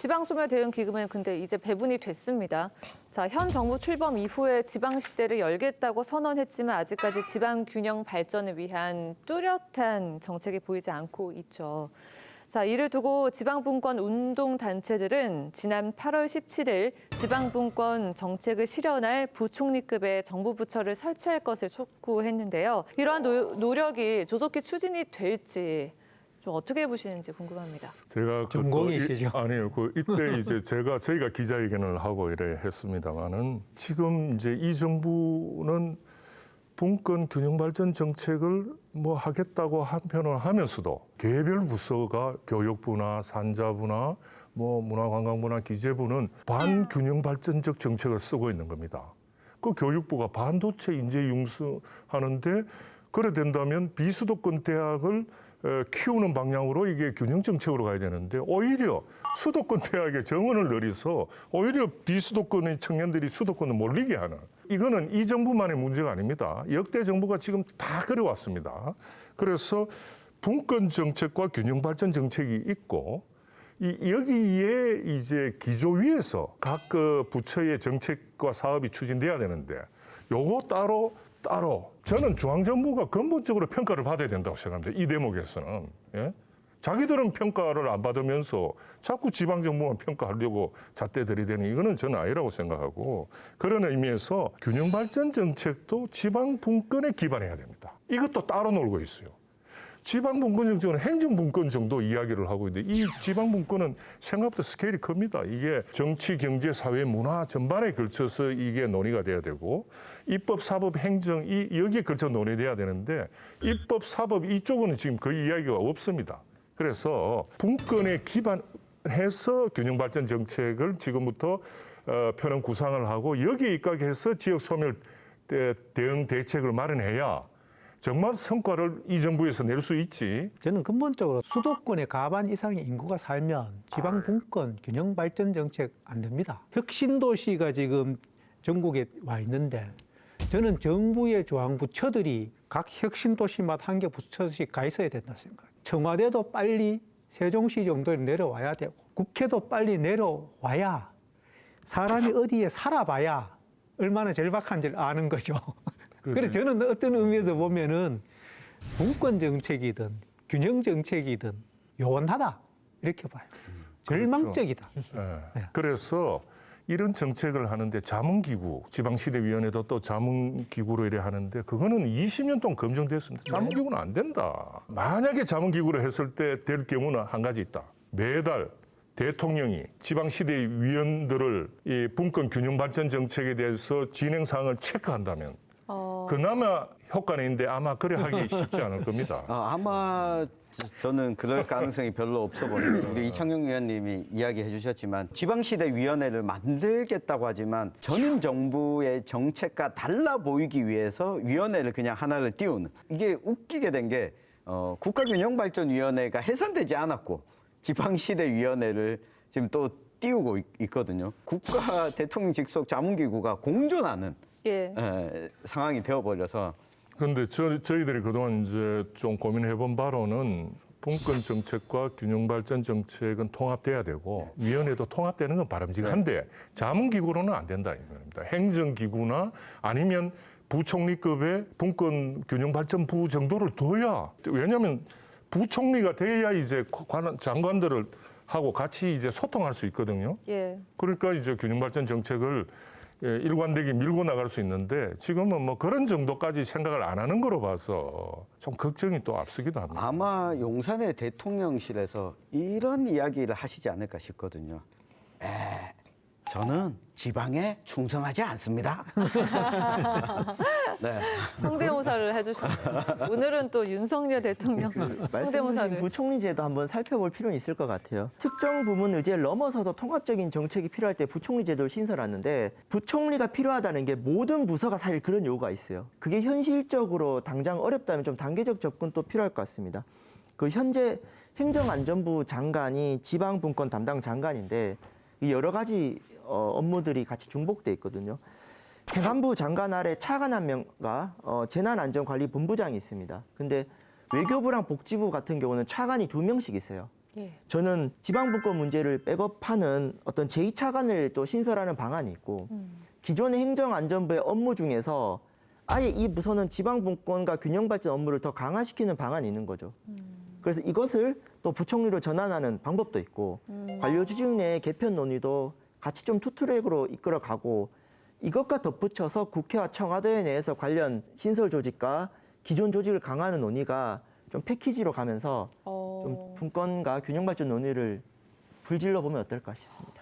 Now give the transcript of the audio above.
지방소멸 대응 기금은 근데 이제 배분이 됐습니다. 자, 현 정부 출범 이후에 지방시대를 열겠다고 선언했지만 아직까지 지방 균형 발전을 위한 뚜렷한 정책이 보이지 않고 있죠. 자, 이를 두고 지방분권 운동단체들은 지난 8월 17일 지방분권 정책을 실현할 부총리급의 정부 부처를 설치할 것을 촉구했는데요. 이러한 노력이 조속히 추진이 될지 좀 어떻게 보시는지 궁금합니다. 제가 전공이시죠? 아니요, 이때 이제 저희가 기자회견을 하고 이래 했습니다만은 지금 이제 이 정부는 분권 균형 발전 정책을 뭐 하겠다고 한편을 하면서도 개별 부서가 교육부나 산자부나 뭐 문화관광부나 기재부는 반균형 발전적 정책을 쓰고 있는 겁니다. 그 교육부가 반도체 인재 융수하는데 그래 된다면 비수도권 대학을 키우는 방향으로 이게 균형 정책으로 가야 되는데 오히려 수도권 대학의 정원을 늘려서 오히려 비수도권의 청년들이 수도권을 몰리게 하는 이거는 이 정부만의 문제가 아닙니다. 역대 정부가 지금 다 그래왔습니다. 그래서 분권 정책과 균형 발전 정책이 있고 여기에 이제 기조 위에서 각 그 부처의 정책과 사업이 추진돼야 되는데 요거 따로 저는 중앙정부가 근본적으로 평가를 받아야 된다고 생각합니다. 이 대목에서는. 예? 자기들은 평가를 안 받으면서 자꾸 지방정부만 평가하려고 잣대 들이대는 이거는 저는 아니라고 생각하고 그런 의미에서 균형발전 정책도 지방분권에 기반해야 됩니다. 이것도 따로 놀고 있어요. 지방분권 정책은 행정분권 정도 이야기를 하고 있는데 이 지방분권은 생각보다 스케일이 큽니다. 이게 정치, 경제, 사회, 문화 전반에 걸쳐서 이게 논의가 돼야 되고 입법, 사법, 행정 여기에 걸쳐 논의돼야 되는데 입법, 사법 이쪽은 지금 거의 이야기가 없습니다. 그래서 분권에 기반해서 균형발전 정책을 지금부터 편은 구상을 하고 여기에 입각해서 지역 소멸 대응 대책을 마련해야 정말 성과를 이 정부에서 낼 수 있지. 저는 근본적으로 수도권의 과반 이상의 인구가 살면 지방 분권 균형 발전 정책 안 됩니다. 혁신도시가 지금 전국에 와 있는데 저는 정부의 중앙부처들이 각 혁신도시마다 한 개 부처씩 가 있어야 된다 생각해요. 청와대도 빨리 세종시 정도에 내려와야 되고 국회도 빨리 내려와야 사람이 어디에 살아봐야 얼마나 절박한지를 아는 거죠. 그래서 저는 어떤 의미에서 보면은 분권 정책이든 균형 정책이든 요원하다 이렇게 봐요. 절망적이다. 그렇죠. 네. 네. 그래서 이런 정책을 하는데 자문기구, 지방시대위원회도 또 자문기구로 이래 하는데 그거는 20년 동안 검증됐습니다. 자문기구는 안 된다. 만약에 자문기구를 했을 때 될 경우는 한 가지 있다. 매달 대통령이 지방시대위원들을 이 분권 균형 발전 정책에 대해서 진행 사항을 체크한다면 그나마 효과는 있는데 아마 그래 하기 쉽지 않을 겁니다. 아마 저는 그럴 가능성이 별로 없어 보이는데 우리 이창용 위원님이 이야기해 주셨지만 지방시대위원회를 만들겠다고 하지만 전임 정부의 정책과 달라 보이기 위해서 위원회를 그냥 하나를 띄우는 이게 웃기게 된 게 국가균형발전위원회가 해산되지 않았고 지방시대위원회를 지금 또 띄우고 있거든요. 국가 대통령 직속 자문기구가 공존하는 상황이 되어버려서. 그런데 저희들이 그동안 이제 좀 고민해본 바로는 분권 정책과 균형 발전 정책은 통합돼야 되고 위원회도 통합되는 건 바람직한데 자문기구로는 안 된다 이겁니다. 행정기구나 아니면 부총리급의 분권 균형 발전부 정도를 둬야 왜냐하면 부총리가 돼야 이제 장관들을 하고 같이 이제 소통할 수 있거든요. 예. 그러니까 이제 균형 발전 정책을 일관되게 밀고 나갈 수 있는데 지금은 뭐 그런 정도까지 생각을 안 하는 거로 봐서 좀 걱정이 또 앞서기도 합니다. 아마 용산의 대통령실에서 이런 이야기를 하시지 않을까 싶거든요. 저는 지방에 충성하지 않습니다. 네. 성대모사를 해주셨네요. 오늘은 또 윤석열 대통령 말씀주신 성대모사를. 부총리제도 한번 살펴볼 필요는 있을 것 같아요. 특정 부문 의제를 넘어서서 통합적인 정책이 필요할 때 부총리제도를 신설하는데 부총리가 필요하다는 게 모든 부서가 사실 그런 요구가 있어요. 그게 현실적으로 당장 어렵다면 좀 단계적 접근도 필요할 것 같습니다. 그 현재 행정안전부 장관이 지방분권 담당 장관인데 이 여러 가지 업무들이 같이 중복돼 있거든요. 행안부 장관 아래 차관 한 명과 재난안전관리본부장이 있습니다. 근데 외교부랑 복지부 같은 경우는 차관이 2명씩 있어요. 예. 저는 지방분권 문제를 백업하는 어떤 제2차관을 또 신설하는 방안이 있고 기존의 행정안전부의 업무 중에서 아예 이 부서는 지방분권과 균형발전 업무를 더 강화시키는 방안이 있는 거죠. 그래서 이것을 또 부총리로 전환하는 방법도 있고 관료조직 내 개편 논의도 같이 좀 투트랙으로 이끌어가고 이것과 덧붙여서 국회와 청와대 내에서 관련 신설 조직과 기존 조직을 강화하는 논의가 좀 패키지로 가면서 좀 분권과 균형 발전 논의를 불질러 보면 어떨까 싶습니다.